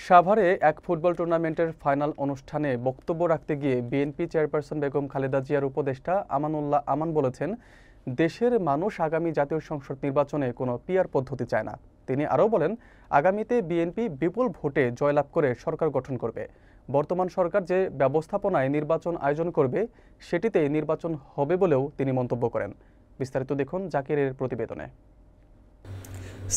সাভারে এক ফুটবল টুর্নামেন্টের ফাইনাল অনুষ্ঠানে বক্তব্য রাখতে গিয়ে বিএনপি চেয়ারপারসন বেগম খালেদা জিয়ার উপদেষ্টা আমানুল্লাহ আমান বলেছেন, দেশের মানুষ আগামী জাতীয় সংসদ নির্বাচনে কোনো পিআর পদ্ধতি চায় না। তিনি আরও বলেন, আগামীতে বিএনপি বিপুল ভোটে জয়লাভ করে সরকার গঠন করবে। বর্তমান সরকার যে ব্যবস্থাপনায় নির্বাচন আয়োজন করবে সেটিতে নির্বাচন হবে বলেও তিনি মন্তব্য করেন। বিস্তারিত দেখুন জাকিরের প্রতিবেদনে।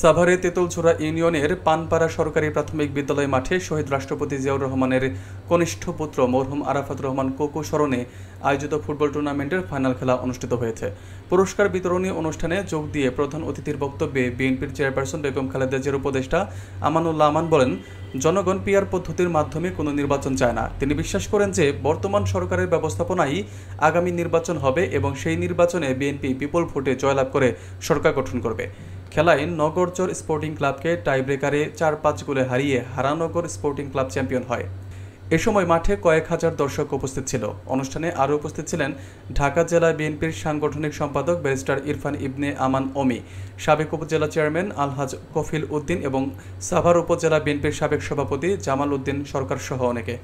সাভারে তেঁতুলছড়া ইউনিয়নের পানপাড়া সরকারি প্রাথমিক বিদ্যালয় মাঠে শহীদ রাষ্ট্রপতি জিয়াউর রহমানের কনিষ্ঠ পুত্র মরহুম আরাফাত রহমান কোকো স্মরণে আয়োজিত ফুটবল টুর্নামেন্টের ফাইনাল খেলা অনুষ্ঠিত হয়েছে। পুরস্কার বিতরণী অনুষ্ঠানে যোগ দিয়ে প্রধান অতিথির বক্তব্যে বিএনপির চেয়ারপারসন বেগম খালেদা জিয়ার উপদেষ্টা আমানুল্লাহ আমান বলেন, জনগণ পিআর পদ্ধতির মাধ্যমে কোনো নির্বাচন চায় না। তিনি বিশ্বাস করেন যে বর্তমান সরকারের ব্যবস্থাপনায় আগামী নির্বাচন হবে এবং সেই নির্বাচনে বিএনপি বিপুল ভোটে জয়লাভ করে সরকার গঠন করবে। খেলায় নগরচর স্পোর্টিং ক্লাবকে টাইব্রেকারে ৪-৫ গোলে হারিয়ে হারানগর স্পোর্টিং ক্লাব চ্যাম্পিয়ন হয়। এ সময় মাঠে কয়েক হাজার দর্শক উপস্থিত ছিল। অনুষ্ঠানে আরও উপস্থিত ছিলেন ঢাকা জেলা বিএনপির সাংগঠনিক সম্পাদক ব্যারিস্টার ইরফান ইবনে আমান অমি, সাবেক উপজেলা চেয়ারম্যান আলহাজ কফিল উদ্দিন এবং সাভার উপজেলা বিএনপির সাবেক সভাপতি জামাল উদ্দিন সরকার সহ অনেকে।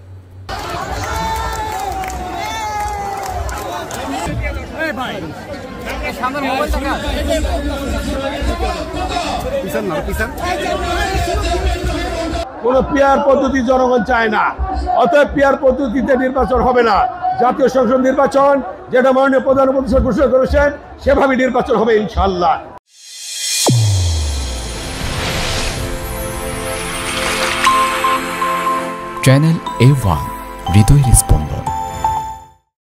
কোন পিআর পদ্ধতি জনগণ চায় না, অতএব পিআর পদ্ধতিতে নির্বাচন হবে না। জাতীয় সংসদ নির্বাচন যেটা মাননীয় প্রধান উপদেষ্টা ঘোষণা করেছেন সেভাবে নির্বাচন হবে ইনশাআল্লাহ। চ্যানেল A1 হৃদয়ের স্পন্দন।